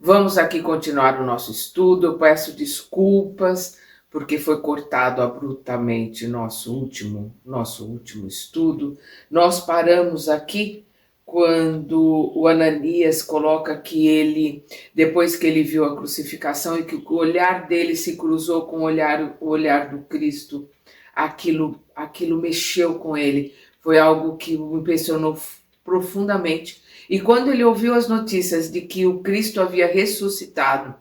Vamos aqui continuar o nosso estudo. Eu peço desculpas porque foi cortado abruptamente nosso último estudo. Nós paramos aqui quando o Ananias coloca que ele, depois que ele viu a crucificação e que o olhar dele se cruzou com o olhar do Cristo, aquilo mexeu com ele. Foi algo que o impressionou profundamente. E quando ele ouviu as notícias de que o Cristo havia ressuscitado,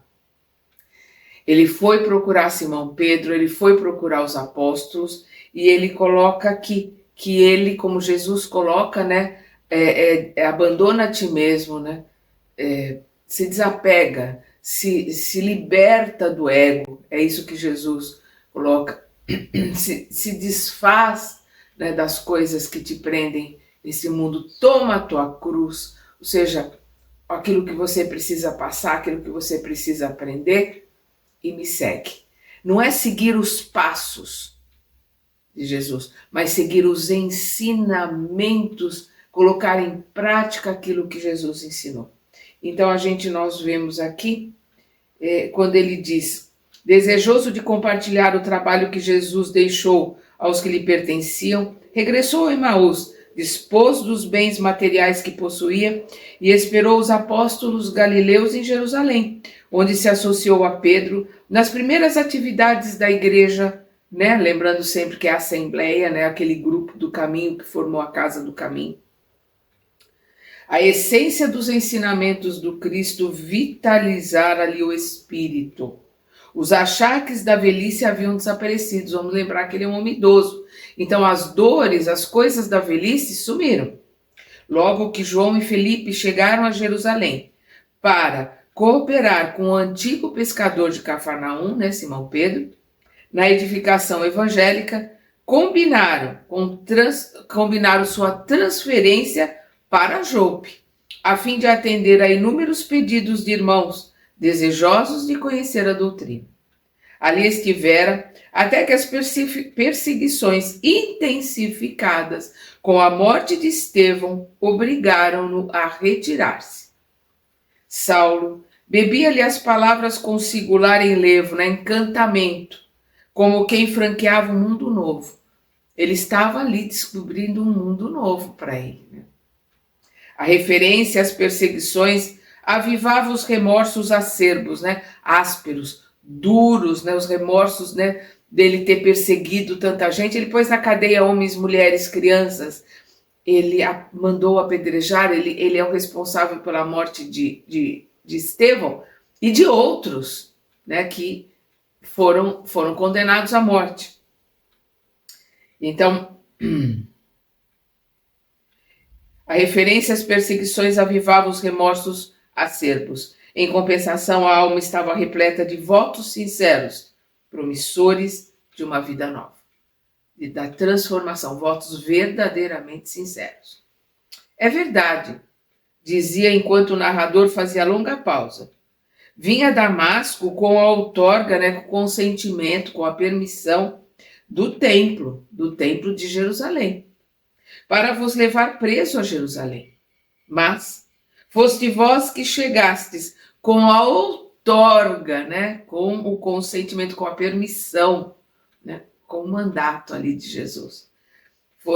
ele foi procurar Simão Pedro, ele foi procurar os apóstolos, e ele coloca aqui que ele, como Jesus coloca, né, abandona a ti mesmo, né, se desapega, se liberta do ego, é isso que Jesus coloca, se desfaz, né, das coisas que te prendem nesse mundo, toma a tua cruz, ou seja, aquilo que você precisa passar, aquilo que você precisa aprender, e me segue. Não é seguir os passos de Jesus, mas seguir os ensinamentos, colocar em prática aquilo que Jesus ensinou. Então nós vemos aqui, quando ele diz, desejoso de compartilhar o trabalho que Jesus deixou aos que lhe pertenciam, regressou a Emaús, dispôs dos bens materiais que possuía e esperou os apóstolos galileus em Jerusalém, onde se associou a Pedro nas primeiras atividades da igreja, né? Lembrando sempre que é a Assembleia, né? Aquele grupo do caminho que formou a Casa do Caminho. A essência dos ensinamentos do Cristo vitalizar ali o espírito. Os achaques da velhice haviam desaparecido. Vamos lembrar que ele é um homem idoso. Então as dores, as coisas da velhice sumiram. Logo que João e Felipe chegaram a Jerusalém para cooperar com o antigo pescador de Cafarnaum, né, Simão Pedro, na edificação evangélica, combinaram sua transferência para Jope, a fim de atender a inúmeros pedidos de irmãos desejosos de conhecer a doutrina. Ali estivera até que as perseguições intensificadas com a morte de Estevão obrigaram-no a retirar-se. Saulo bebia-lhe as palavras com singular enlevo, né, encantamento, como quem franqueava um mundo novo. Ele estava ali descobrindo um mundo novo para ele. Né? A referência às perseguições avivava os remorsos acerbos, né, ásperos, duros, né, os remorsos, né, dele ter perseguido tanta gente. Ele pôs na cadeia homens, mulheres, crianças. Ele mandou apedrejar, ele é o responsável pela morte de Estevão e de outros, né, que foram condenados à morte. Então, a referência às perseguições avivava os remorsos acerbos. Em compensação, a alma estava repleta de votos sinceros, promissores de uma vida nova, da transformação, votos verdadeiramente sinceros. É verdade, dizia enquanto o narrador fazia longa pausa. Vinha Damasco com a outorga, né, com o consentimento, com a permissão do templo de Jerusalém, para vos levar preso a Jerusalém. Mas foste vós que chegastes com a outorga, né, com o consentimento, com a permissão, né, com o mandato ali de Jesus.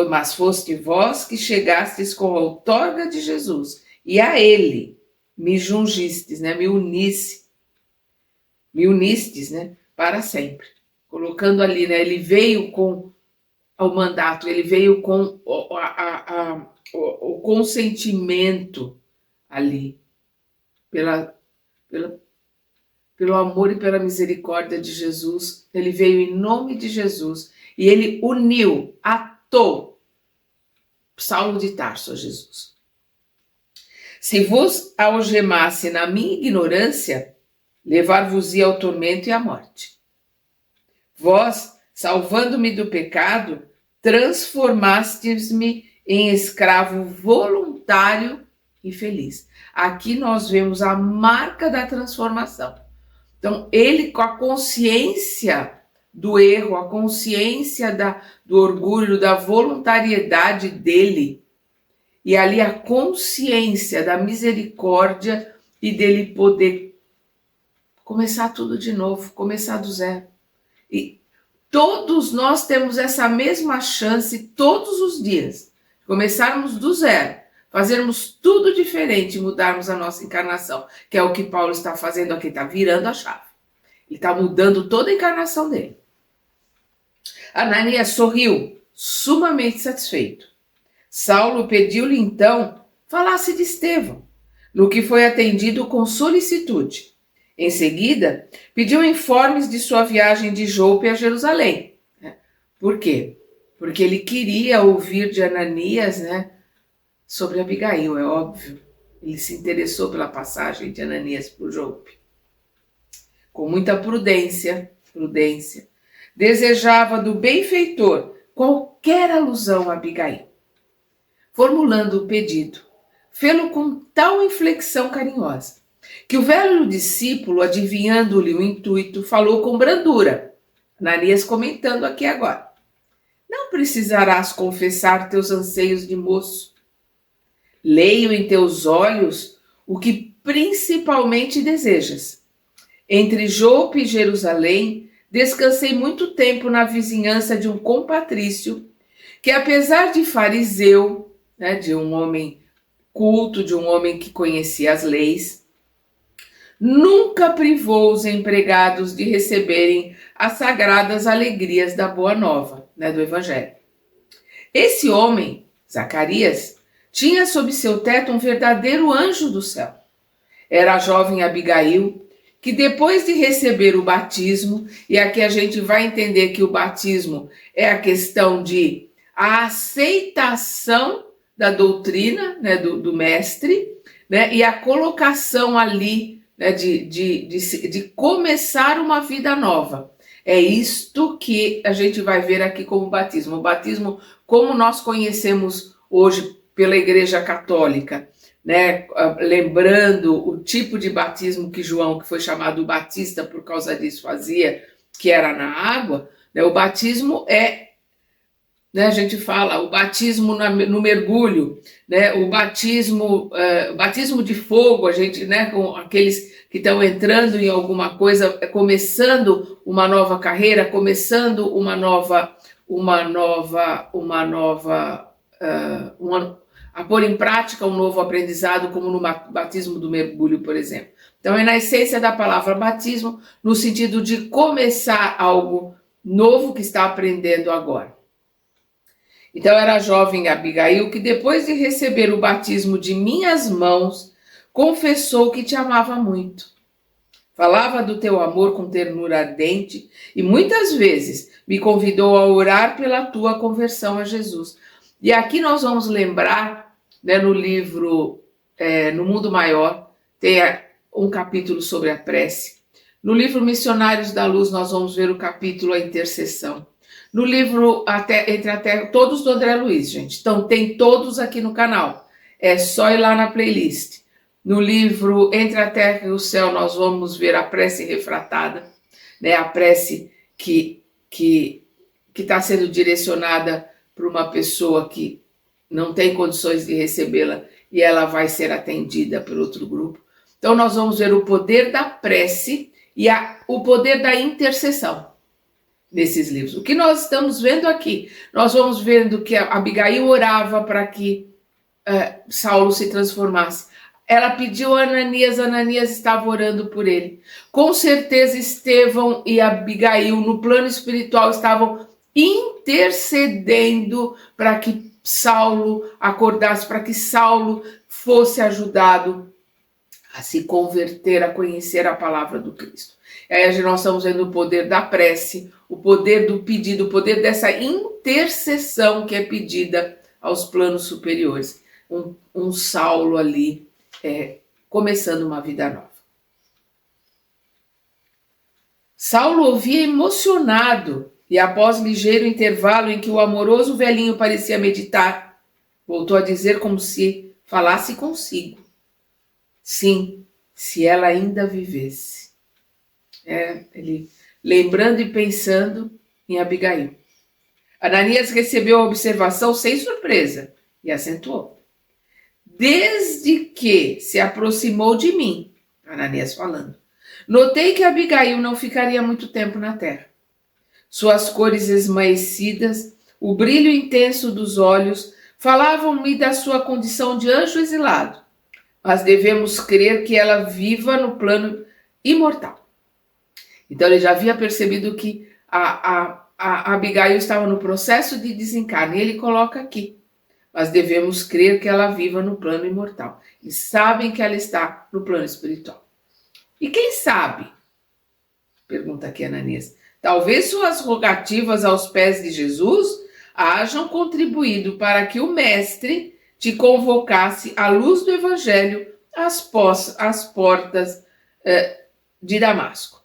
Mas foste vós que chegastes com a outorga de Jesus, e a ele me jungistes, né, me unistes, né, para sempre. Colocando ali, né, ele veio com o mandato, ele veio com o consentimento ali, pelo amor e pela misericórdia de Jesus. Ele veio em nome de Jesus e ele atou Saulo de Tarso a Jesus. Se vos algemasse na minha ignorância, levar-vos-ia ao tormento e à morte. Vós, salvando-me do pecado, transformastes-me em escravo voluntário e feliz. Aqui nós vemos a marca da transformação. Então, ele com a consciência do erro, a consciência do orgulho, da voluntariedade dele, e ali a consciência da misericórdia e dele poder começar tudo de novo, começar do zero. E todos nós temos essa mesma chance todos os dias, começarmos do zero, fazermos tudo diferente, mudarmos a nossa encarnação, que é o que Paulo está fazendo aqui, está virando a chave. Ele está mudando toda a encarnação dele. Ananias sorriu, sumamente satisfeito. Saulo pediu-lhe então falasse de Estevão, no que foi atendido com solicitude. Em seguida, pediu informes de sua viagem de Jope a Jerusalém. Por quê? Porque ele queria ouvir de Ananias, sobre Abigail, é óbvio. Ele se interessou pela passagem de Ananias por Jope. Com muita prudência, desejava do benfeitor qualquer alusão a Abigail. Formulando o pedido, fê-lo com tal inflexão carinhosa, que o velho discípulo, adivinhando-lhe o intuito, falou com brandura. Ananias comentando aqui agora. Não precisarás confessar teus anseios de moço. Leio em teus olhos o que principalmente desejas. Entre Jope e Jerusalém, descansei muito tempo na vizinhança de um compatrício, que apesar de fariseu, de um homem culto, de um homem que conhecia as leis, nunca privou os empregados de receberem as sagradas alegrias da Boa Nova, do Evangelho. Esse homem, Zacarias, tinha sob seu teto um verdadeiro anjo do céu. Era a jovem Abigail, que depois de receber o batismo, e aqui a gente vai entender que o batismo é a questão de a aceitação da doutrina, do mestre, e a colocação ali, de começar uma vida nova. É isto que a gente vai ver aqui como batismo. O batismo, como nós conhecemos hoje pela Igreja Católica, lembrando o tipo de batismo que João, que foi chamado Batista por causa disso, fazia, que era na água, o batismo a gente fala, o batismo no mergulho, o batismo de fogo, a gente, com aqueles que estão entrando em alguma coisa, começando uma nova carreira, começando a pôr em prática um novo aprendizado, como no batismo do mergulho, por exemplo. Então, é na essência da palavra batismo, no sentido de começar algo novo que está aprendendo agora. Então, era a jovem Abigail que, depois de receber o batismo de minhas mãos, confessou que te amava muito. Falava do teu amor com ternura ardente e muitas vezes me convidou a orar pela tua conversão a Jesus. E aqui nós vamos lembrar, no livro No Mundo Maior, tem um capítulo sobre a prece. No livro Missionários da Luz, nós vamos ver o capítulo A Intercessão. No livro Entre a Terra, todos do André Luiz, gente. Então, tem todos aqui no canal. É só ir lá na playlist. No livro Entre a Terra e o Céu, nós vamos ver a prece refratada, a prece que está sendo direcionada para uma pessoa que não tem condições de recebê-la e ela vai ser atendida por outro grupo. Então, nós vamos ver o poder da prece e o poder da intercessão nesses livros. O que nós estamos vendo aqui? Nós vamos vendo que a Abigail orava para que Saulo se transformasse. Ela pediu a Ananias, Ananias estava orando por ele. Com certeza, Estevão e Abigail, no plano espiritual, estavam intercedendo para que Saulo acordasse, para que Saulo fosse ajudado a se converter, a conhecer a palavra do Cristo. E aí nós estamos vendo o poder da prece, o poder do pedido, o poder dessa intercessão que é pedida aos planos superiores. Um Saulo ali, começando uma vida nova. Saulo ouvia emocionado e, após ligeiro intervalo em que o amoroso velhinho parecia meditar, voltou a dizer como se falasse consigo. Sim, se ela ainda vivesse. Ele lembrando e pensando em Abigail. Ananias recebeu a observação sem surpresa e acentuou. Desde que se aproximou de mim, Ananias falando, Notei que Abigail não ficaria muito tempo na terra. Suas cores esmaecidas, o brilho intenso dos olhos, falavam-me da sua condição de anjo exilado, mas devemos crer que ela viva no plano imortal. Então ele já havia percebido que a Abigail estava no processo de desencarne, e ele coloca aqui, mas devemos crer que ela viva no plano imortal. Eles sabem que ela está no plano espiritual. E quem sabe? Pergunta aqui Ananias. Talvez suas rogativas aos pés de Jesus hajam contribuído para que o Mestre te convocasse à luz do Evangelho às portas de Damasco.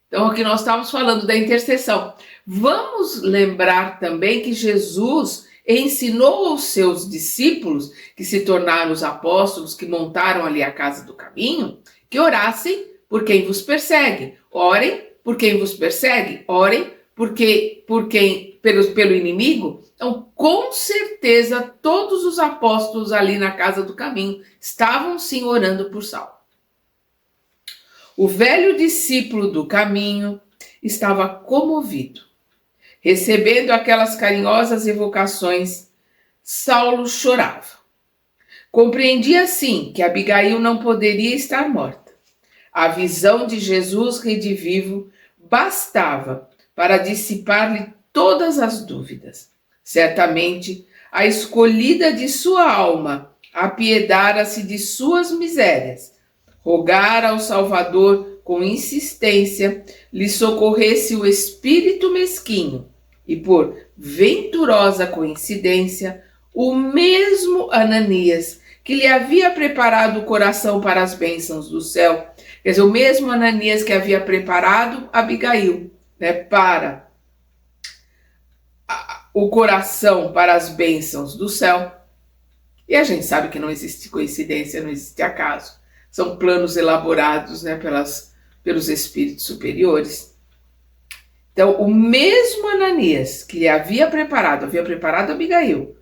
Então aqui nós estávamos falando da intercessão. Vamos lembrar também que Jesus ensinou aos seus discípulos, que se tornaram os apóstolos, que montaram ali a casa do caminho, que orassem por quem vos persegue. Orem por quem vos persegue, orem pelo inimigo. Então, com certeza, todos os apóstolos ali na casa do caminho estavam sim orando por Saulo. O velho discípulo do caminho estava comovido. Recebendo aquelas carinhosas evocações, Saulo chorava. Compreendia sim que Abigail não poderia estar morta. A visão de Jesus redivivo bastava para dissipar-lhe todas as dúvidas. Certamente, a escolhida de sua alma apiedara-se de suas misérias, rogara ao Salvador com insistência lhe socorresse o espírito mesquinho, e por venturosa coincidência, o mesmo Ananias que lhe havia preparado o coração para as bênçãos do céu, quer dizer, o mesmo Ananias que havia preparado Abigail, para o coração para as bênçãos do céu. E a gente sabe que não existe coincidência, não existe acaso. São planos elaborados pelos espíritos superiores. Então, o mesmo Ananias que lhe havia preparado Abigail,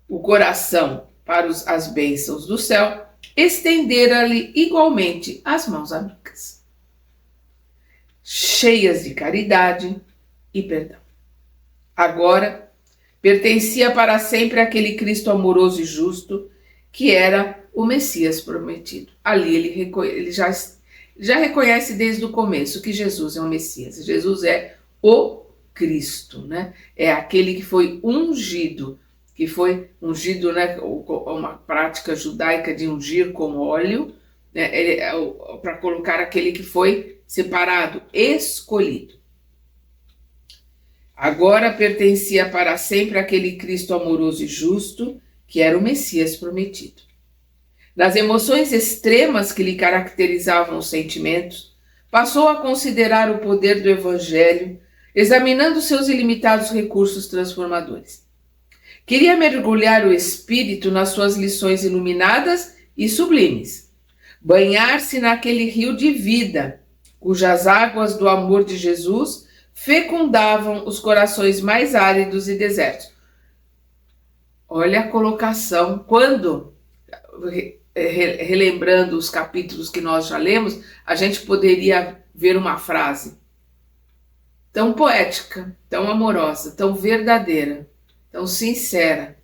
o coração para as bênçãos do céu, estendera-lhe igualmente as mãos amigas, cheias de caridade e perdão. Agora, pertencia para sempre àquele Cristo amoroso e justo, que era o Messias prometido. Ali ele já reconhece desde o começo que Jesus é o Messias. Jesus é o Cristo, É aquele que foi ungido, uma prática judaica de ungir com óleo, para colocar aquele que foi separado, escolhido. Agora pertencia para sempre àquele Cristo amoroso e justo, que era o Messias prometido. Das emoções extremas que lhe caracterizavam os sentimentos, passou a considerar o poder do Evangelho, examinando seus ilimitados recursos transformadores. Queria mergulhar o espírito nas suas lições iluminadas e sublimes, banhar-se naquele rio de vida, cujas águas do amor de Jesus fecundavam os corações mais áridos e desertos. Olha a colocação, quando, relembrando os capítulos que nós já lemos, a gente poderia ver uma frase tão poética, tão amorosa, tão verdadeira, tão sincera,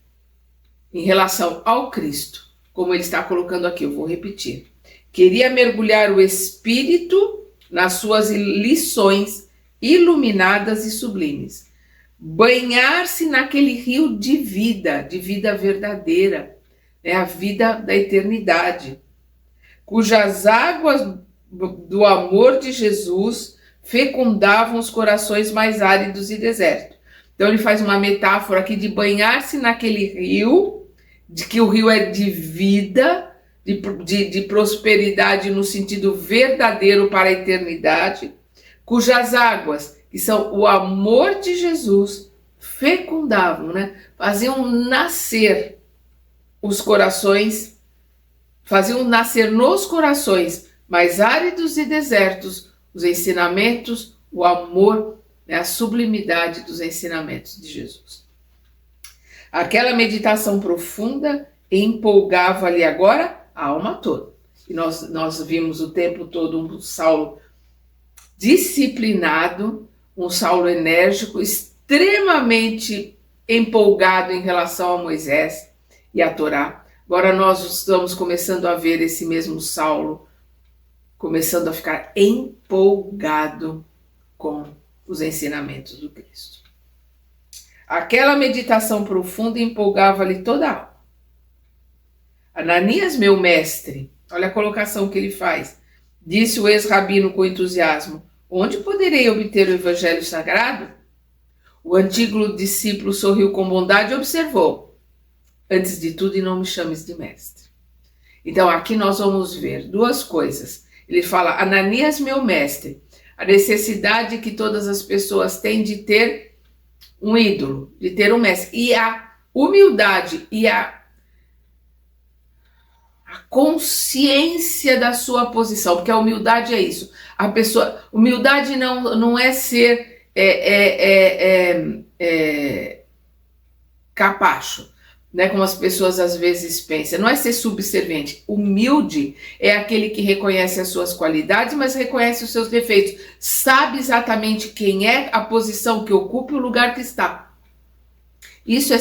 em relação ao Cristo, como ele está colocando aqui, eu vou repetir. Queria mergulhar o espírito nas suas lições iluminadas e sublimes, banhar-se naquele rio de vida verdadeira, a vida da eternidade, cujas águas do amor de Jesus fecundavam os corações mais áridos e desertos. Então ele faz uma metáfora aqui de banhar-se naquele rio, de que o rio é de vida, de prosperidade no sentido verdadeiro para a eternidade, cujas águas, que são o amor de Jesus, fecundavam, faziam nascer os corações, faziam nascer nos corações mais áridos e desertos os ensinamentos, o amor, a sublimidade dos ensinamentos de Jesus. Aquela meditação profunda empolgava ali agora a alma toda. E nós vimos o tempo todo um Saulo disciplinado, um Saulo enérgico, extremamente empolgado em relação a Moisés e a Torá. Agora nós estamos começando a ver esse mesmo Saulo começando a ficar empolgado com os ensinamentos do Cristo. Aquela meditação profunda empolgava-lhe toda a alma. Ananias, meu mestre, olha a colocação que ele faz, disse o ex-rabino com entusiasmo, onde poderei obter o evangelho sagrado? O antigo discípulo sorriu com bondade e observou, antes de tudo, e não me chames de mestre. Então aqui nós vamos ver duas coisas. Ele fala, Ananias, meu mestre, a necessidade que todas as pessoas têm de ter um ídolo, de ter um mestre, e a humildade e a consciência da sua posição, porque a humildade é isso. A pessoa, humildade não é ser capacho, né, como as pessoas às vezes pensam, não é ser subserviente. Humilde é aquele que reconhece as suas qualidades, mas reconhece os seus defeitos, sabe exatamente quem é, a posição que ocupa e o lugar que está. Isso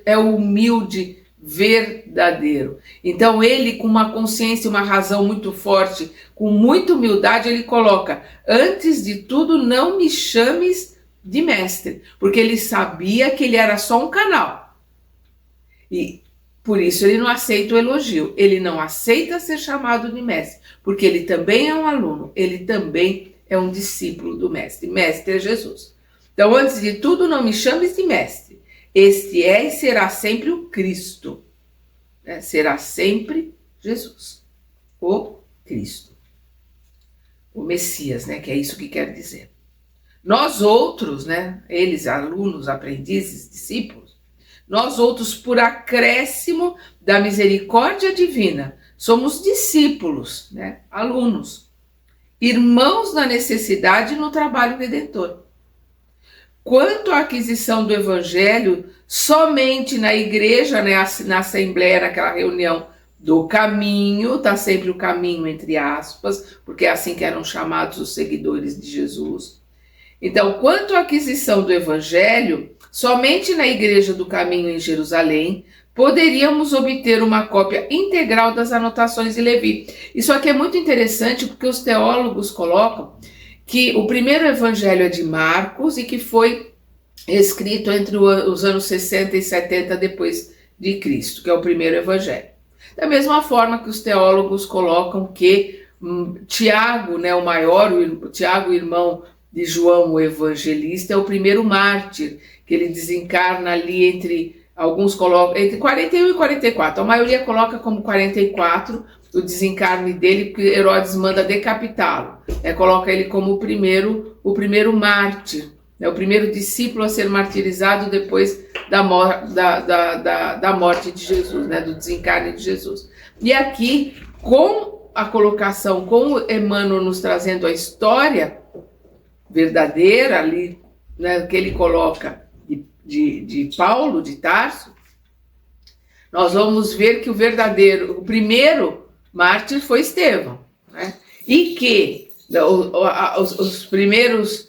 é o humilde verdadeiro. Então ele, com uma consciência, uma razão muito forte, com muita humildade, ele coloca, antes de tudo, não me chames de mestre, porque ele sabia que ele era só um canal. E por isso ele não aceita o elogio, ele não aceita ser chamado de mestre, porque ele também é um aluno, ele também é um discípulo do mestre. Mestre é Jesus. Então, antes de tudo, não me chames de mestre. Este é e será sempre o Cristo. Né? Será sempre Jesus. O Cristo. O Messias, né? Que é isso que quer dizer. Nós outros, né? Eles, alunos, aprendizes, discípulos, nós outros, por acréscimo da misericórdia divina, somos discípulos, né? Alunos, irmãos na necessidade e no trabalho redentor. Quanto à aquisição do evangelho, somente na igreja, né, na assembleia, naquela reunião do caminho, tá sempre o caminho entre aspas, porque é assim que eram chamados os seguidores de Jesus. Então, quanto à aquisição do evangelho, somente na igreja do caminho em Jerusalém, poderíamos obter uma cópia integral das anotações de Levi. Isso aqui é muito interessante porque os teólogos colocam que o primeiro evangelho é de Marcos e que foi escrito entre os anos 60 e 70 depois de Cristo, que é o primeiro evangelho. Da mesma forma que os teólogos colocam que Tiago, né, o maior, Tiago, irmão de João, o evangelista, é o primeiro mártir, que ele desencarna ali entre, alguns colocam, entre 41 e 44, a maioria coloca como 44 o desencarne dele, porque Herodes manda decapitá-lo, coloca ele como o primeiro mártir, o primeiro discípulo a ser martirizado depois da morte de Jesus, né, do desencarne de Jesus. E aqui, com a colocação, com Emmanuel nos trazendo a história verdadeira ali, né, que ele coloca de Paulo de Tarso, nós vamos ver que o primeiro mártir foi Estevão, né? E que os primeiros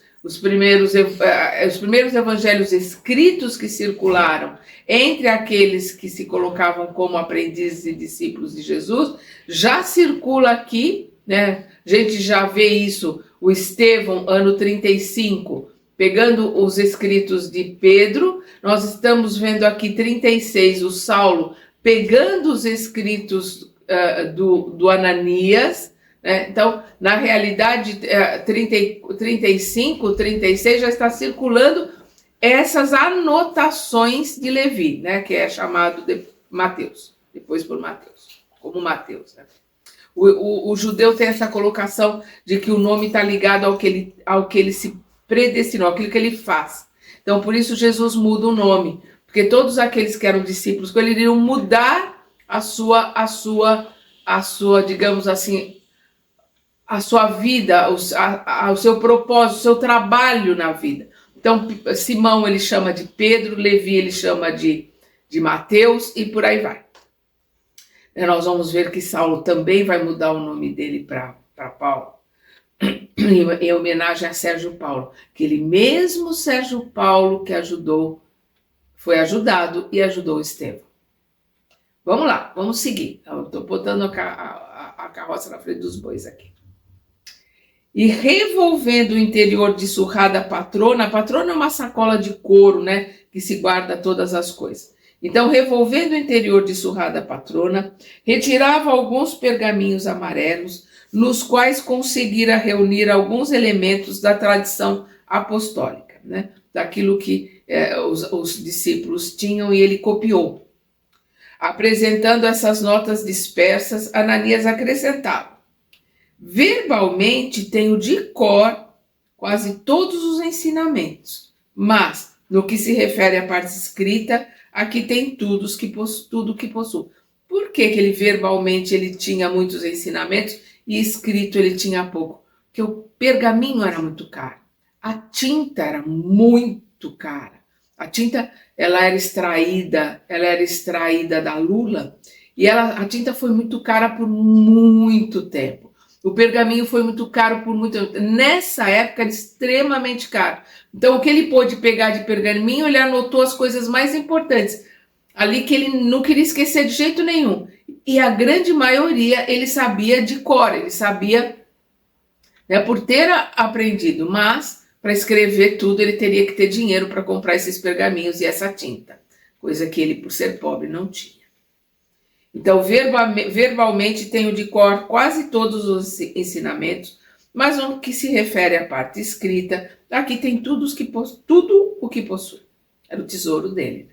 evangelhos escritos que circularam entre aqueles que se colocavam como aprendizes e discípulos de Jesus, já circula aqui, né? A gente já vê isso, o Estevão, ano 35, pegando os escritos de Pedro, nós estamos vendo aqui 36, o Saulo pegando os escritos do Ananias, né? Então, na realidade, 35, 36 já está circulando essas anotações de Levi, né? Que é chamado de Mateus, depois por Mateus, como Mateus, né? O judeu tem essa colocação de que o nome está ligado ao que ele se predestinou, aquilo que ele faz. Então, por isso Jesus muda o nome, porque todos aqueles que eram discípulos, eles iriam mudar a sua, digamos assim, a sua vida, o seu propósito, o seu trabalho na vida. Então, Simão ele chama de Pedro, Levi ele chama de Mateus e por aí vai. Nós vamos ver que Saulo também vai mudar o nome dele para Paulo, em homenagem a Sérgio Paulo, aquele mesmo Sérgio Paulo que foi ajudado e ajudou Estevão. Vamos lá, vamos seguir. Eu estou botando a carroça na frente dos bois aqui. E revolvendo o interior de surrada patrona, a patrona é uma sacola de couro, né, que se guarda todas as coisas. Então, revolvendo o interior de surrada patrona, retirava alguns pergaminhos amarelos, nos quais conseguira reunir alguns elementos da tradição apostólica, né, daquilo que os discípulos tinham e ele copiou. Apresentando essas notas dispersas, Ananias acrescentava: verbalmente tenho de cor quase todos os ensinamentos, mas no que se refere à parte escrita, aqui tem tudo que possuo. Por que ele verbalmente ele tinha muitos ensinamentos e escrito ele tinha pouco? Porque o pergaminho era muito caro, a tinta era muito cara. A tinta ela era extraída da lula e a tinta foi muito cara por muito tempo. O pergaminho foi muito caro por muito tempo. Nessa época era extremamente caro. Então o que ele pôde pegar de pergaminho, ele anotou as coisas mais importantes ali que ele não queria esquecer de jeito nenhum. E a grande maioria ele sabia de cor, ele sabia, né, por ter aprendido, mas para escrever tudo, ele teria que ter dinheiro para comprar esses pergaminhos e essa tinta, coisa que ele, por ser pobre, não tinha. Então, verbalmente, tenho de cor quase todos os ensinamentos, mas no que se refere à parte escrita, aqui tem tudo o que possui. Era o tesouro dele.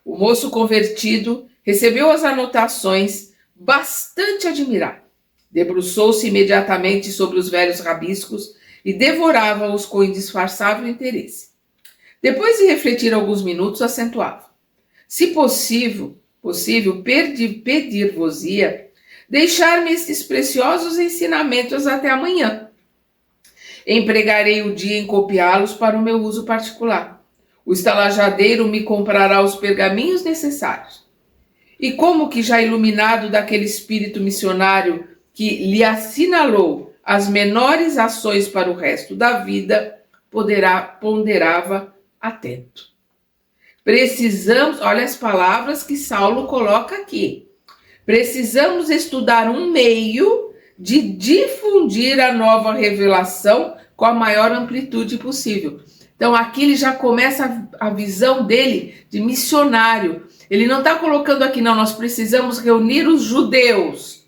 O moço convertido recebeu as anotações bastante admirado. Debruçou-se imediatamente sobre os velhos rabiscos e devorava-os com indisfarçável interesse. Depois de refletir alguns minutos, acentuava: se possível pedir-vos-ia deixar-me estes preciosos ensinamentos até amanhã. Empregarei o dia em copiá-los para o meu uso particular. O estalajadeiro me comprará os pergaminhos necessários. E como que já iluminado daquele espírito missionário que lhe assinalou as menores ações para o resto da vida, ponderava atento. Precisamos, olha as palavras que Saulo coloca aqui. Precisamos estudar um meio de difundir a nova revelação com a maior amplitude possível. Então aqui ele já começa a visão dele de missionário. Ele não está colocando aqui, não, nós precisamos reunir os judeus.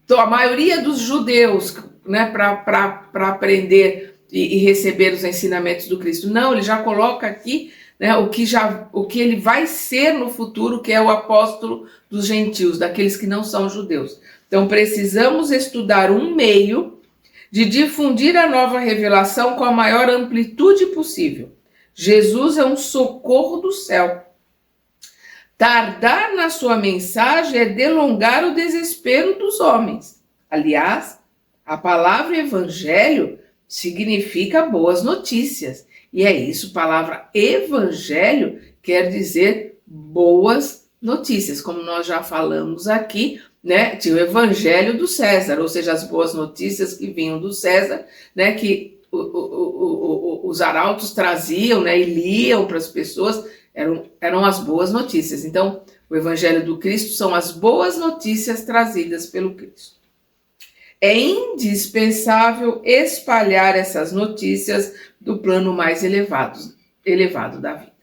Então, a maioria dos judeus, né, para aprender e receber os ensinamentos do Cristo. Não, ele já coloca aqui, né, o que ele vai ser no futuro, que é o apóstolo dos gentios, daqueles que não são judeus. Então, precisamos estudar um meio de difundir a nova revelação com a maior amplitude possível. Jesus é um socorro do céu. Tardar na sua mensagem é delongar o desespero dos homens. Aliás, a palavra evangelho significa boas notícias. E é isso, a palavra evangelho quer dizer boas notícias. Como nós já falamos aqui, né, tinha o evangelho do César, ou seja, as boas notícias que vinham do César, né, que os arautos traziam, né, e liam para as pessoas, eram as boas notícias. Então, o evangelho do Cristo são as boas notícias trazidas pelo Cristo. É indispensável espalhar essas notícias do plano mais elevado da vida.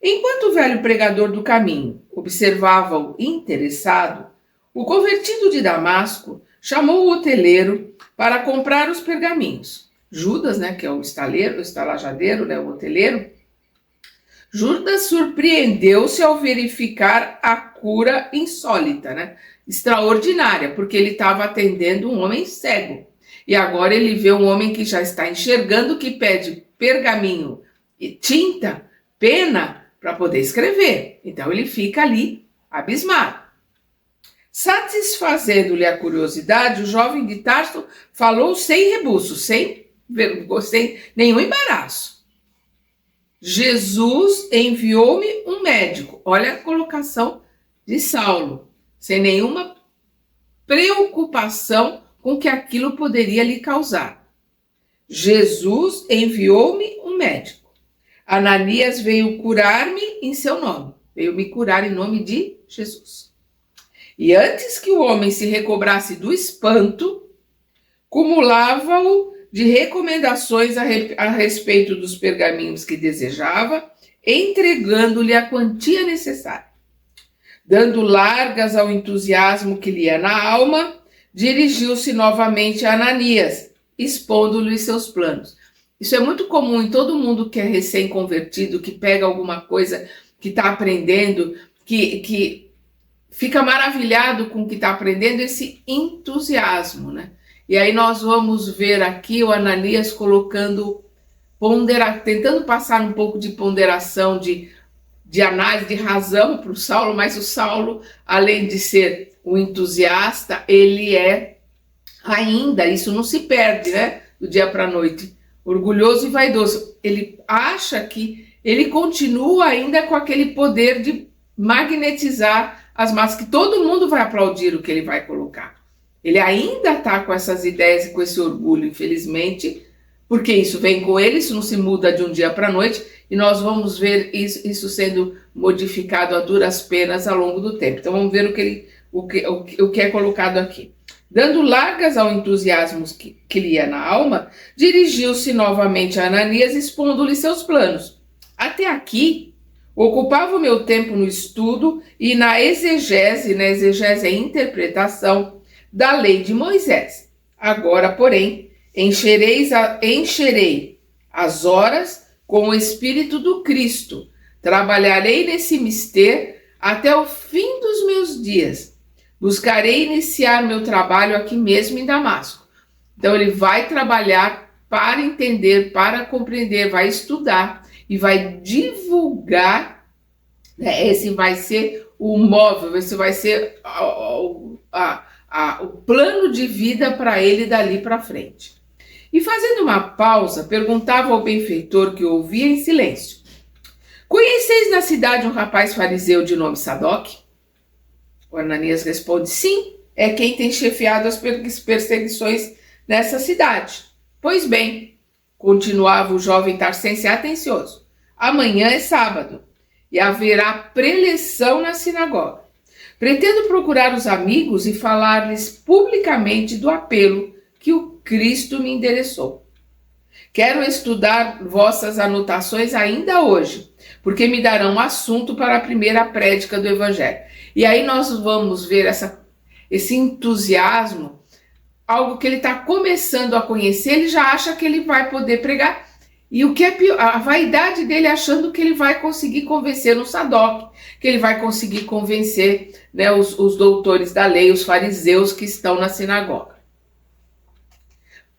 Enquanto o velho pregador do caminho observava-o interessado, o convertido de Damasco chamou o hoteleiro para comprar os pergaminhos. Judas, né, que é o estalajadeiro, né, o hoteleiro, Judas surpreendeu-se ao verificar a cura insólita, né, extraordinária, porque ele estava atendendo um homem cego. E agora ele vê um homem que já está enxergando, que pede pergaminho e tinta, pena, para poder escrever. Então ele fica ali abismado. Satisfazendo-lhe a curiosidade, o jovem de Tarso falou sem rebuço, sem nenhum embaraço. Jesus enviou-me um médico. Olha a colocação de Saulo. sem nenhuma preocupação com que aquilo poderia lhe causar. Jesus enviou-me um médico. Ananias veio curar-me em seu nome. Veio me curar em nome de Jesus. E antes que o homem se recobrasse do espanto, cumulava-o de recomendações a respeito dos pergaminhos que desejava, entregando-lhe a quantia necessária. Dando largas ao entusiasmo que lhe ia na alma, dirigiu-se novamente a Ananias, expondo-lhe seus planos. Isso é muito comum em todo mundo que é recém-convertido, que pega alguma coisa, que está aprendendo, que fica maravilhado com o que está aprendendo, esse entusiasmo, né? E aí nós vamos ver aqui o Ananias colocando, tentando passar um pouco de ponderação, de análise, de razão para o Saulo, mas o Saulo, além de ser um entusiasta, ele é ainda, isso não se perde, né, do dia para a noite, orgulhoso e vaidoso. Ele acha que ele continua ainda com aquele poder de magnetizar as massas, que todo mundo vai aplaudir o que ele vai colocar. Ele ainda está com essas ideias e com esse orgulho, infelizmente, porque isso vem com ele, isso não se muda de um dia para a noite, e nós vamos ver isso sendo modificado a duras penas ao longo do tempo. Então vamos ver o que é colocado aqui. Dando largas ao entusiasmo que lhe ia na alma, dirigiu-se novamente a Ananias, expondo-lhe seus planos. Até aqui, ocupava o meu tempo no estudo e na exegese é interpretação da lei de Moisés. Agora, porém, encherei as horas com o Espírito do Cristo. Trabalharei nesse mistério até o fim dos meus dias. Buscarei iniciar meu trabalho aqui mesmo em Damasco. Então ele vai trabalhar para entender, para compreender, vai estudar e vai divulgar, né? Esse vai ser o móvel, esse vai ser o plano de vida para ele dali para frente. E fazendo uma pausa, perguntava ao benfeitor que ouvia em silêncio: conheceis na cidade um rapaz fariseu de nome Sadoc? O Ananias responde: sim, é quem tem chefiado as perseguições nessa cidade. Pois bem, continuava o jovem tarcense atencioso, amanhã é sábado e haverá preleção na sinagoga. Pretendo procurar os amigos e falar-lhes publicamente do apelo que o Cristo me endereçou. Quero estudar vossas anotações ainda hoje, porque me darão assunto para a primeira prédica do Evangelho. E aí nós vamos ver esse entusiasmo, algo que ele está começando a conhecer, ele já acha que ele vai poder pregar. E o que é pior, a vaidade dele achando que ele vai conseguir convencer no Sadoc, que ele vai conseguir convencer, né, os doutores da lei, os fariseus que estão na sinagoga.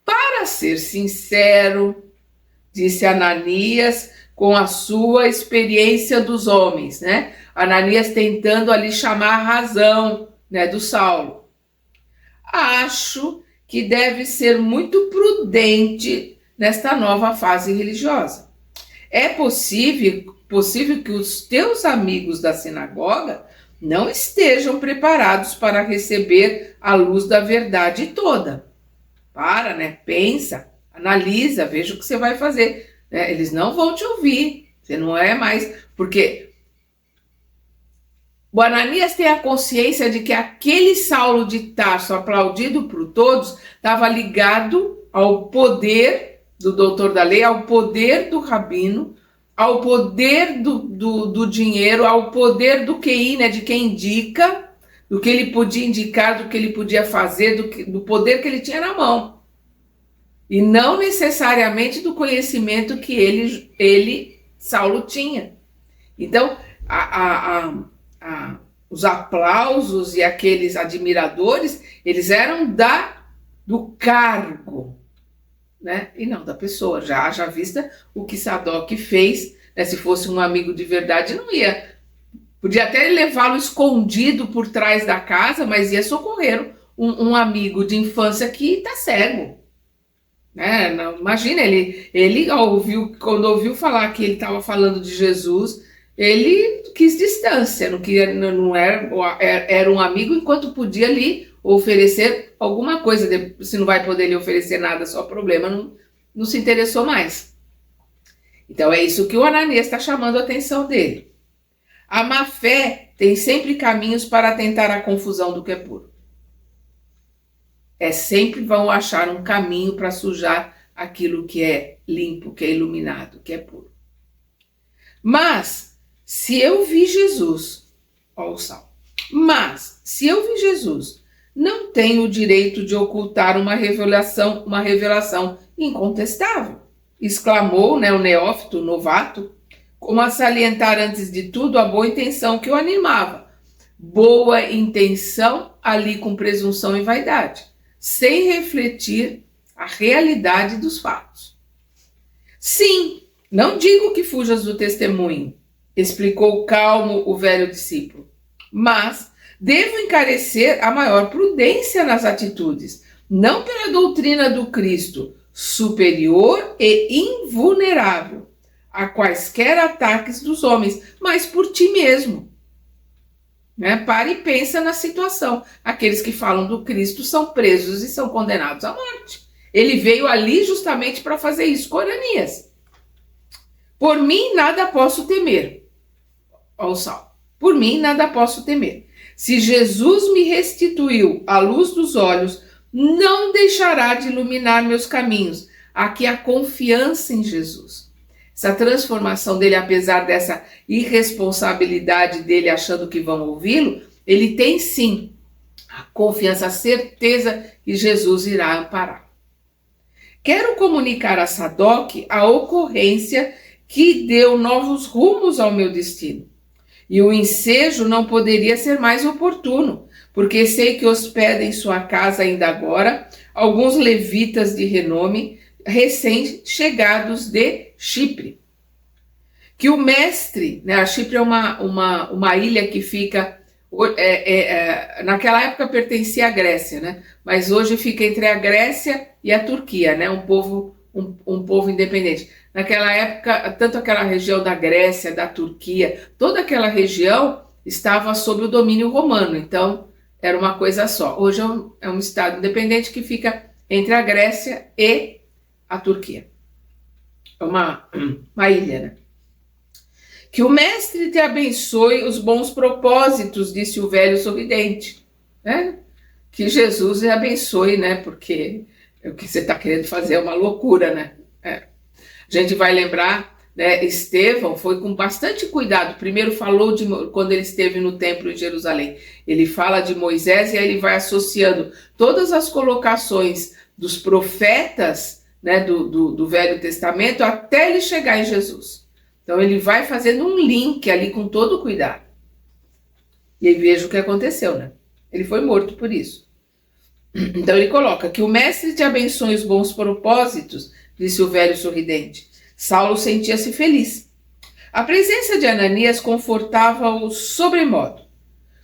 Para ser sincero, disse Ananias, com a sua experiência dos homens, né? Ananias tentando ali chamar a razão, né, do Saulo. Acho que deve ser muito prudente nesta nova fase religiosa. É possível que os teus amigos da sinagoga não estejam preparados para receber a luz da verdade toda. Para, né? Pensa, analisa, veja o que você vai fazer. Né? Eles não vão te ouvir. Você não é mais... Porque o Ananias tem a consciência de que aquele Saulo de Tarso, aplaudido por todos, estava ligado ao poder do doutor da lei, ao poder do rabino, ao poder do dinheiro, ao poder do QI, né? De quem indica, do que ele podia indicar, do que ele podia fazer, do poder que ele tinha na mão. E não necessariamente do conhecimento que ele Saulo, tinha. Então, os aplausos e aqueles admiradores, eles eram do cargo, né? E não da pessoa. Já haja vista o que Sadoc fez, né? Se fosse um amigo de verdade, não ia... Podia até levá-lo escondido por trás da casa, mas ia socorrer um amigo de infância que está cego. Né? Não, imagina, ele quando ouviu falar que ele estava falando de Jesus, ele quis distância, não queria, não era um amigo enquanto podia lhe oferecer alguma coisa. Se não vai poder lhe oferecer nada, só problema, não se interessou mais. Então é isso que o Ananias está chamando a atenção dele. A má fé tem sempre caminhos para tentar a confusão do que é puro. Sempre vão achar um caminho para sujar aquilo que é limpo, que é iluminado, que é puro. Mas, se eu vi Jesus, ó o salmo, mas, se eu vi Jesus, não tenho o direito de ocultar uma revelação incontestável, exclamou, o neófito, o novato, como a salientar antes de tudo a boa intenção que o animava. Boa intenção ali com presunção e vaidade, sem refletir a realidade dos fatos. Sim, não digo que fujas do testemunho, explicou calmo o velho discípulo, mas devo encarecer a maior prudência nas atitudes, não pela doutrina do Cristo, superior e invulnerável a quaisquer ataques dos homens, mas por ti mesmo. Para e pensa na situação. Aqueles que falam do Cristo são presos e são condenados à morte. Ele veio ali justamente para fazer isso com Ananias. Por mim nada posso temer. Olha o salmo. Por mim nada posso temer. Se Jesus me restituiu a luz dos olhos, não deixará de iluminar meus caminhos. Aqui a confiança em Jesus. Essa transformação dele, apesar dessa irresponsabilidade dele achando que vão ouvi-lo, ele tem sim a confiança, a certeza que Jesus irá amparar. Quero comunicar a Sadoc a ocorrência que deu novos rumos ao meu destino. E o ensejo não poderia ser mais oportuno, porque sei que hospeda em sua casa ainda agora alguns levitas de renome, recém-chegados de Chipre. Que o mestre, a Chipre é uma ilha que fica, naquela época pertencia à Grécia, mas hoje fica entre a Grécia e a Turquia, um povo independente. Naquela época, tanto aquela região da Grécia, da Turquia, toda aquela região estava sob o domínio romano, então era uma coisa só. Hoje é um estado independente que fica entre a Grécia e a Turquia. É uma ilha, Que o mestre te abençoe os bons propósitos, disse o velho sorridente. Que Jesus te abençoe, porque o que você está querendo fazer é uma loucura, A gente vai lembrar, Estevão foi com bastante cuidado. Primeiro falou quando ele esteve no templo em Jerusalém. Ele fala de Moisés e aí ele vai associando todas as colocações dos profetas, do Velho Testamento, até ele chegar em Jesus. Então ele vai fazendo um link ali com todo cuidado. E aí veja o que aconteceu, Ele foi morto por isso. Então ele coloca que o mestre te abençoe os bons propósitos, disse o velho sorridente. Saulo sentia-se feliz. A presença de Ananias confortava-o sobremodo.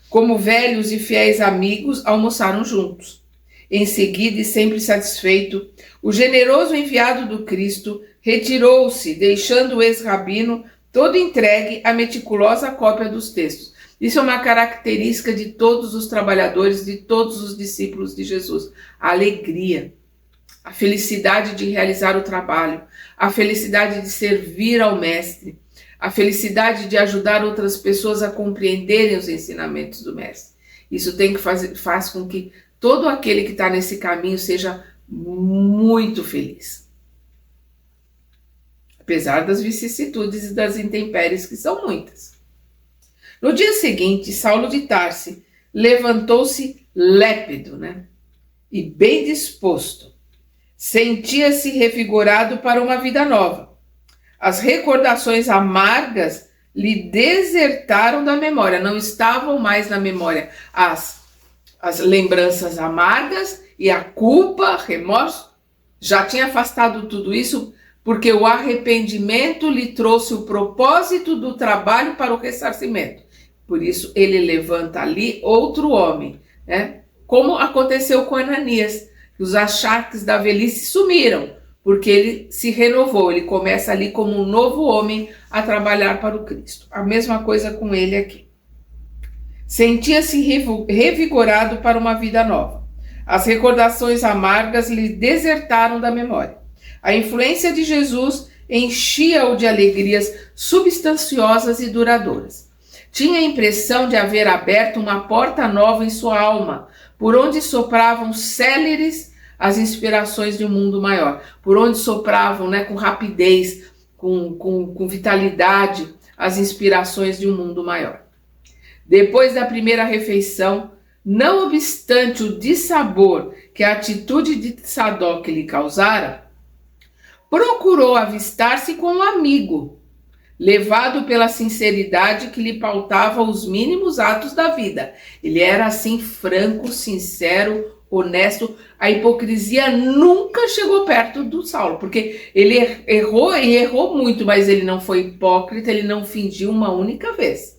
Como velhos e fiéis amigos, almoçaram juntos. Em seguida, e sempre satisfeito, o generoso enviado do Cristo retirou-se, deixando o ex-rabino todo entregue à meticulosa cópia dos textos. Isso é uma característica de todos os trabalhadores, de todos os discípulos de Jesus. A alegria, a felicidade de realizar o trabalho, a felicidade de servir ao Mestre, a felicidade de ajudar outras pessoas a compreenderem os ensinamentos do Mestre. Isso faz com que todo aquele que está nesse caminho seja muito feliz. Apesar das vicissitudes e das intempéries, que são muitas. No dia seguinte, Saulo de Tarso levantou-se lépido, e bem disposto. Sentia-se revigorado para uma vida nova. As recordações amargas lhe desertaram da memória, não estavam mais na memória as lembranças amargas e a culpa, remorso, já tinha afastado tudo isso, porque o arrependimento lhe trouxe o propósito do trabalho para o ressarcimento. Por isso ele levanta ali outro homem, como aconteceu com Ananias. Os achaques da velhice sumiram, porque ele se renovou, ele começa ali como um novo homem a trabalhar para o Cristo. A mesma coisa com ele aqui. Sentia-se revigorado para uma vida nova. As recordações amargas lhe desertaram da memória. A influência de Jesus enchia-o de alegrias substanciosas e duradouras. Tinha a impressão de haver aberto uma porta nova em sua alma, por onde sopravam céleres as inspirações de um mundo maior, por onde sopravam, com rapidez, com vitalidade, as inspirações de um mundo maior. Depois da primeira refeição, não obstante o dissabor que a atitude de Sadoc lhe causara, procurou avistar-se com um amigo, levado pela sinceridade que lhe pautava os mínimos atos da vida. Ele era assim franco, sincero, honesto. A hipocrisia nunca chegou perto do Saulo, porque ele errou muito, mas ele não foi hipócrita, ele não fingiu uma única vez.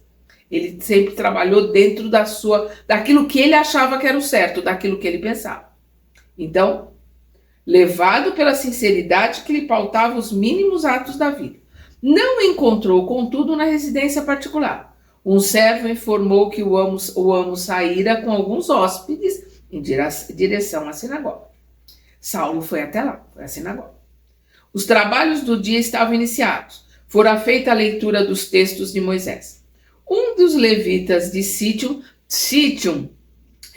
Ele sempre trabalhou dentro daquilo que ele achava que era o certo, daquilo que ele pensava. Então, levado pela sinceridade que lhe pautava os mínimos atos da vida. Não encontrou, contudo, na residência particular. Um servo informou que o amo saíra com alguns hóspedes em direção à sinagoga. Saulo foi até lá, foi à sinagoga. Os trabalhos do dia estavam iniciados. Fora feita a leitura dos textos de Moisés. Um dos levitas de Sítium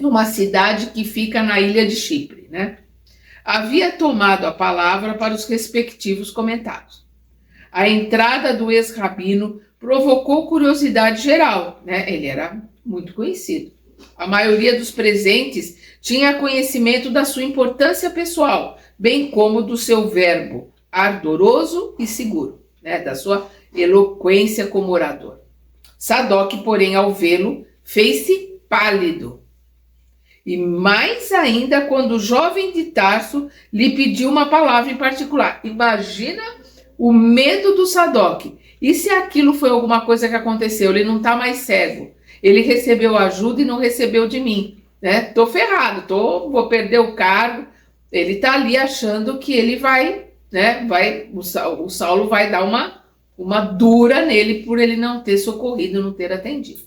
é uma cidade que fica na ilha de Chipre, havia tomado a palavra para os respectivos comentários. A entrada do ex-rabino provocou curiosidade geral, ele era muito conhecido. A maioria dos presentes tinha conhecimento da sua importância pessoal, bem como do seu verbo ardoroso e seguro, da sua eloquência como orador. Sadoc, porém, ao vê-lo, fez-se pálido. E mais ainda quando o jovem de Tarso lhe pediu uma palavra em particular. Imagina o medo do Sadoc. E se aquilo foi alguma coisa que aconteceu? Ele não está mais cego. Ele recebeu ajuda e não recebeu de mim. Tô ferrado, vou perder o cargo. Ele está ali achando que ele o Saulo vai dar uma dura nele por ele não ter socorrido, não ter atendido.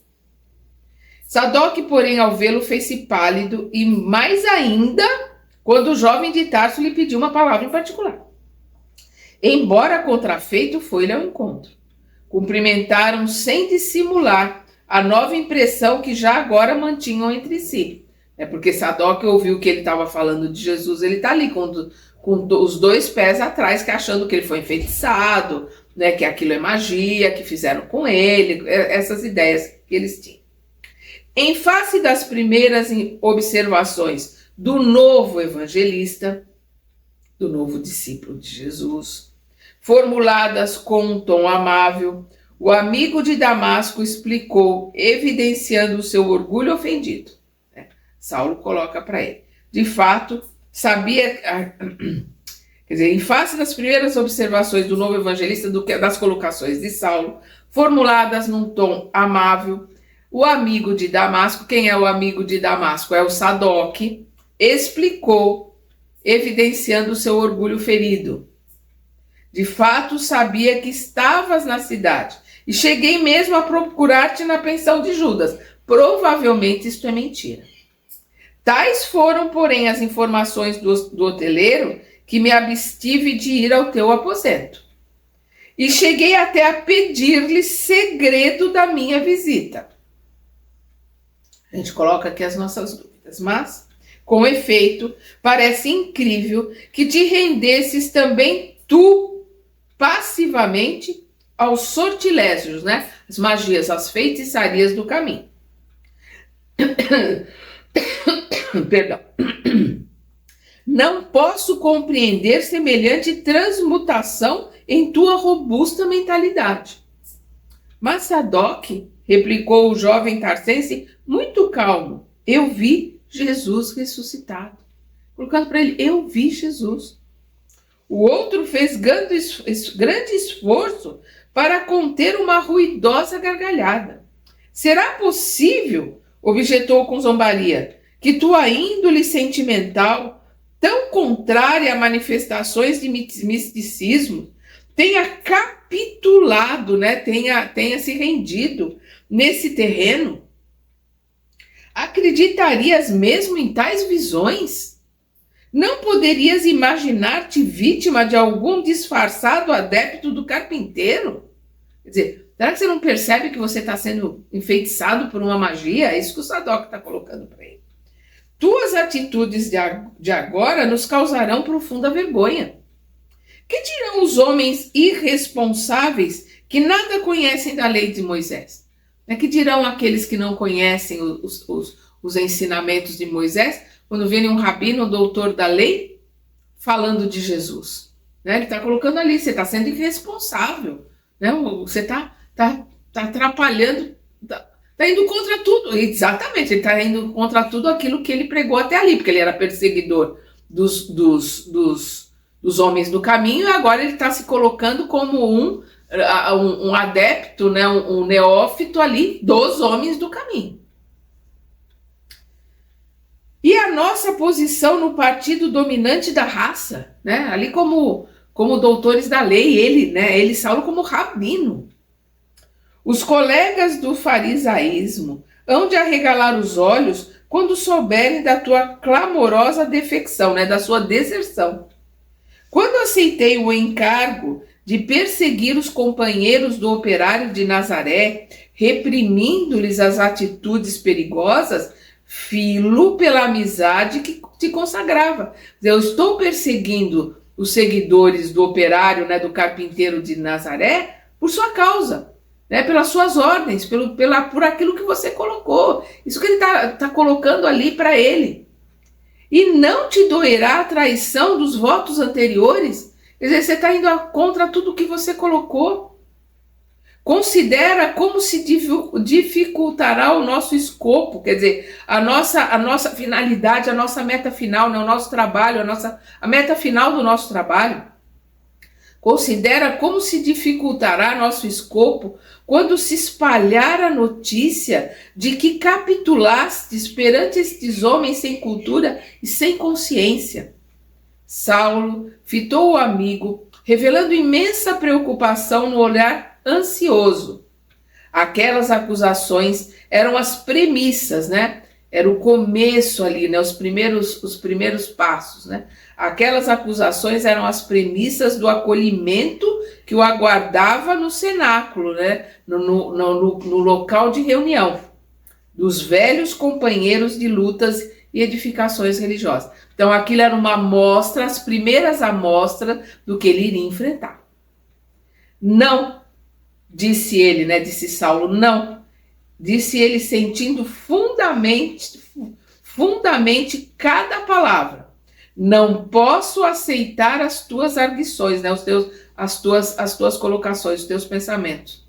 Sadoc, porém, ao vê-lo, fez-se pálido e mais ainda quando o jovem de Tarso lhe pediu uma palavra em particular. Embora contrafeito, foi-lhe ao encontro. Cumprimentaram sem dissimular a nova impressão que já agora mantinham entre si. Porque Sadoc ouviu que ele estava falando de Jesus, ele está ali com os dois pés atrás, que achando que ele foi enfeitiçado, que aquilo é magia, que fizeram com ele, essas ideias que eles tinham. Em face das primeiras observações do novo evangelista, do novo discípulo de Jesus, formuladas com um tom amável, o amigo de Damasco explicou, evidenciando o seu orgulho ofendido. Saulo coloca para ele. De fato, sabia... Quer dizer, em face das primeiras observações do novo evangelista, das colocações de Saulo, formuladas num tom amável, o amigo de Damasco, quem é o amigo de Damasco? É o Sadoc, explicou, evidenciando o seu orgulho ferido. De fato, sabia que estavas na cidade e cheguei mesmo a procurar-te na pensão de Judas. Provavelmente isto é mentira. Tais foram, porém, as informações do hoteleiro que me abstive de ir ao teu aposento. E cheguei até a pedir-lhe segredo da minha visita. A gente coloca aqui as nossas dúvidas, mas, com efeito, parece incrível que te rendesses também tu, passivamente, aos sortilégios, as magias, as feitiçarias do caminho. Perdão. Não posso compreender semelhante transmutação em tua robusta mentalidade. Mas Sadoc, replicou o jovem tarsense, muito calmo, eu vi Jesus ressuscitado. Colocando para ele, eu vi Jesus. O outro fez grande esforço para conter uma ruidosa gargalhada. Será possível, objetou com zombaria, que tua índole sentimental, tão contrária a manifestações de misticismo, tenha capitulado, né? tenha se rendido nesse terreno? Acreditarias mesmo em tais visões? Não poderias imaginar-te vítima de algum disfarçado adepto do carpinteiro? Quer dizer, será que você não percebe que você está sendo enfeitiçado por uma magia? É isso que o Sadoc está colocando para ele. Tuas atitudes de agora nos causarão profunda vergonha. Que dirão os homens irresponsáveis que nada conhecem da lei de Moisés? Que dirão aqueles que não conhecem os ensinamentos de Moisés, quando vem um rabino, um doutor da lei, falando de Jesus? Ele está colocando ali, você está sendo irresponsável, você está atrapalhando, está indo contra tudo. Exatamente, ele está indo contra tudo aquilo que ele pregou até ali, porque ele era perseguidor dos homens do caminho, e agora ele está se colocando como um adepto, um neófito ali dos homens do caminho. E a nossa posição no partido dominante da raça, ali como doutores da lei, ele Saulo como rabino. Os colegas do farisaísmo hão de arregalar os olhos quando souberem da tua clamorosa defecção, da sua deserção. Quando aceitei o encargo de perseguir os companheiros do operário de Nazaré, reprimindo-lhes as atitudes perigosas, filo pela amizade que te consagrava. Eu estou perseguindo os seguidores do operário, do carpinteiro de Nazaré, por sua causa, pelas suas ordens, por aquilo que você colocou. Isso que ele está colocando ali para ele. E não te doerá a traição dos votos anteriores? Quer dizer, você está indo contra tudo que você colocou. Considera como se dificultará o nosso escopo, quer dizer, a nossa finalidade, a nossa meta final, o nosso trabalho, a meta final do nosso trabalho. Considera como se dificultará nosso escopo quando se espalhar a notícia de que capitulastes perante estes homens sem cultura e sem consciência. Saulo fitou o amigo, revelando imensa preocupação no olhar ansioso. Aquelas acusações eram as premissas, Era o começo ali, os primeiros passos, Aquelas acusações eram as premissas do acolhimento que o aguardava no cenáculo, no local de reunião, dos velhos companheiros de lutas e edificações religiosas. Então aquilo era uma amostra, as primeiras amostras do que ele iria enfrentar. Não, disse ele, disse Saulo, não. Disse ele sentindo fundamente cada palavra. Não posso aceitar as tuas arguições, as tuas colocações, os teus pensamentos.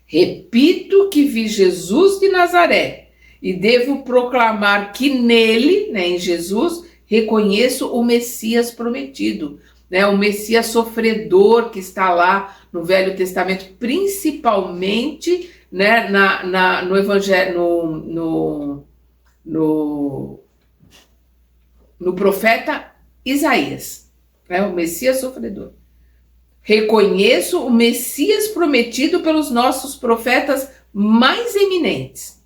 Repito que vi Jesus de Nazaré e devo proclamar que nele, em Jesus, reconheço o Messias prometido, o Messias sofredor que está lá no Velho Testamento, principalmente no Evangelho, no profeta Isaías, o Messias sofredor. Reconheço o Messias prometido pelos nossos profetas mais eminentes.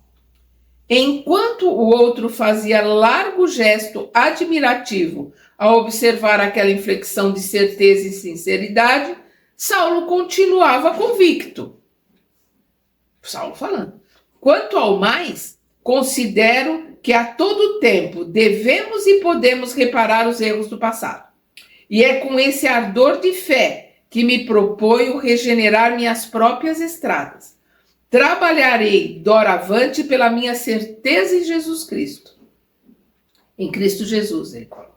Enquanto o outro fazia largo gesto admirativo ao observar aquela inflexão de certeza e sinceridade, Saulo continuava convicto. Saulo falando. Quanto ao mais, considero que a todo tempo devemos e podemos reparar os erros do passado. E é com esse ardor de fé que me proponho regenerar minhas próprias estradas. Trabalharei doravante pela minha certeza em Jesus Cristo. Em Cristo Jesus, ele coloca,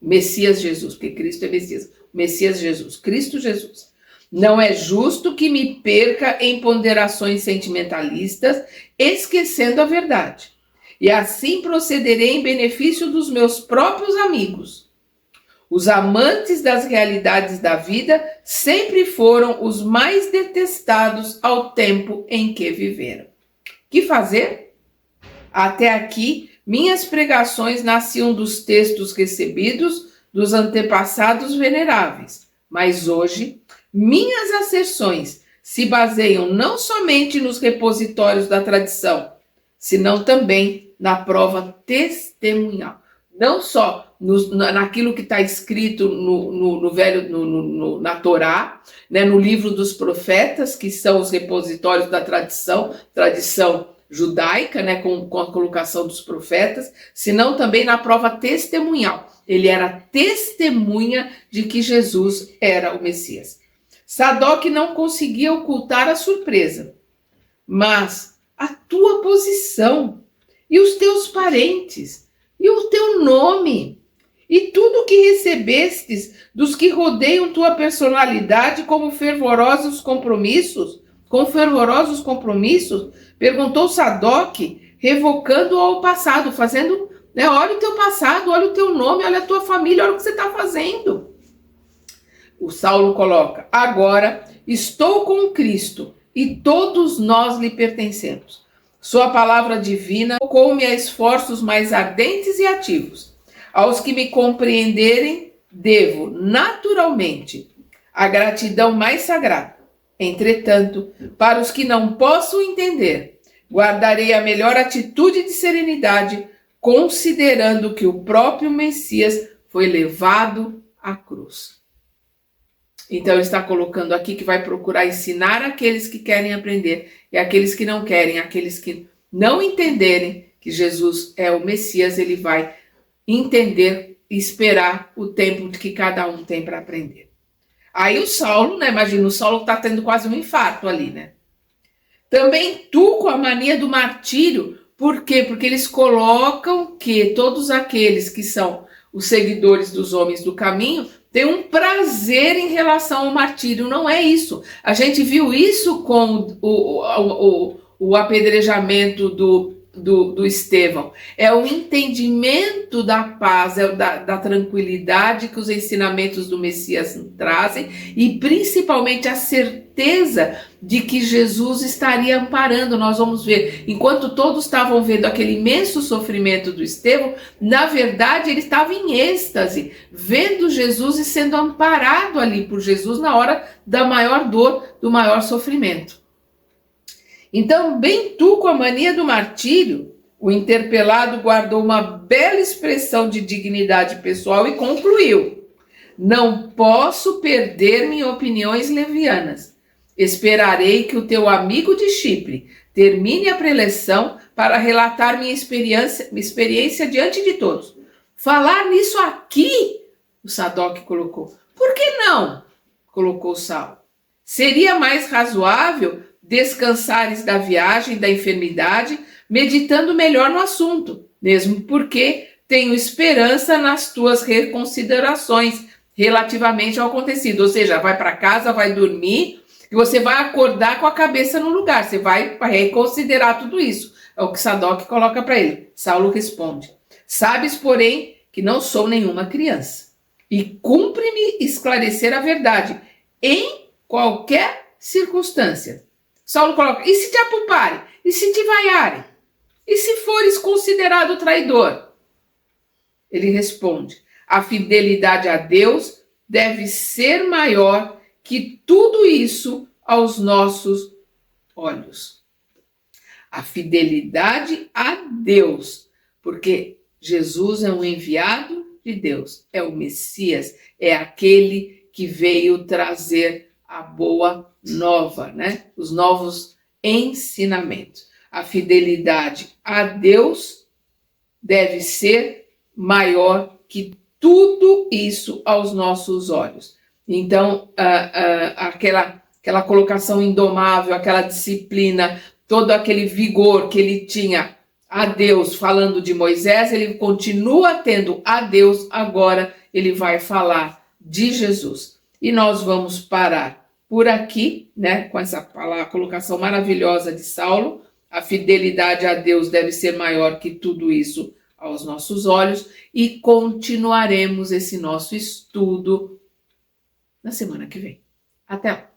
Messias Jesus, porque Cristo é Messias. Messias Jesus, Cristo Jesus. Não é justo que me perca em ponderações sentimentalistas, esquecendo a verdade. E assim procederei em benefício dos meus próprios amigos. Os amantes das realidades da vida sempre foram os mais detestados ao tempo em que viveram. Que fazer? Até aqui Minhas pregações nasciam dos textos recebidos dos antepassados veneráveis, mas hoje minhas asserções se baseiam não somente nos repositórios da tradição, senão também na prova testemunhal. Não só naquilo que está escrito na Torá, né, no livro dos profetas, que são os repositórios da tradição judaica, né, com a colocação dos profetas, senão também na prova testemunhal. Ele era testemunha de que Jesus era o Messias. Sadoc não conseguia ocultar a surpresa, mas a tua posição e os teus parentes e o teu nome e tudo que recebestes dos que rodeiam tua personalidade com fervorosos compromissos, perguntou Sadoc, revocando ao passado, fazendo, né, olha o teu passado, olha o teu nome, olha a tua família, olha o que você está fazendo. O Saulo coloca, agora estou com Cristo e todos nós lhe pertencemos. Sua palavra divina colocou-me a esforços mais ardentes e ativos. Aos que me compreenderem, devo naturalmente a gratidão mais sagrada. Entretanto, para os que não possam entender, guardarei a melhor atitude de serenidade, considerando que o próprio Messias foi levado à cruz. Então, ele está colocando aqui que vai procurar ensinar aqueles que querem aprender e aqueles que não querem, aqueles que não entenderem que Jesus é o Messias, ele vai entender e esperar o tempo que cada um tem para aprender. Aí o Saulo, né? Imagina, o Saulo está tendo quase um infarto ali, né? Também tu com a mania do martírio. Por quê? Porque eles colocam que todos aqueles que são os seguidores dos homens do caminho têm um prazer em relação ao martírio. Não é isso. A gente viu isso com o apedrejamento do Estevão. É o entendimento da paz, da tranquilidade que os ensinamentos do Messias trazem e principalmente a certeza de que Jesus estaria amparando. Nós vamos ver, enquanto todos estavam vendo aquele imenso sofrimento do Estevão, na verdade ele estava em êxtase, vendo Jesus e sendo amparado ali por Jesus na hora da maior dor, do maior sofrimento. Então, bem tu com a mania do martírio, o interpelado guardou uma bela expressão de dignidade pessoal e concluiu: não posso perder-me em opiniões levianas. Esperarei que o teu amigo de Chipre termine a preleção para relatar minha experiência diante de todos. Falar nisso aqui, o Sadoc colocou. Por que não? Colocou Saulo. Seria mais razoável descansares da viagem, da enfermidade, meditando melhor no assunto, mesmo porque tenho esperança nas tuas reconsiderações relativamente ao acontecido. Ou seja, vai para casa, vai dormir e você vai acordar com a cabeça no lugar, você vai reconsiderar tudo isso. É o que Sadoc coloca para ele. Saulo responde: sabes, porém, que não sou nenhuma criança e cumpre-me esclarecer a verdade em qualquer circunstância. Saulo coloca, e se te apulparem? E se te vaiarem? E se fores considerado traidor? Ele responde, a fidelidade a Deus deve ser maior que tudo isso aos nossos olhos. A fidelidade a Deus, porque Jesus é um enviado de Deus, é o Messias, é aquele que veio trazer a boa nova, né? Os novos ensinamentos. A fidelidade a Deus deve ser maior que tudo isso aos nossos olhos. Então, aquela colocação indomável, aquela disciplina, todo aquele vigor que ele tinha a Deus falando de Moisés, ele continua tendo a Deus, agora ele vai falar de Jesus. E nós vamos parar por aqui, né, com essa colocação maravilhosa de Saulo. A fidelidade a Deus deve ser maior que tudo isso aos nossos olhos, e continuaremos esse nosso estudo na semana que vem. Até lá!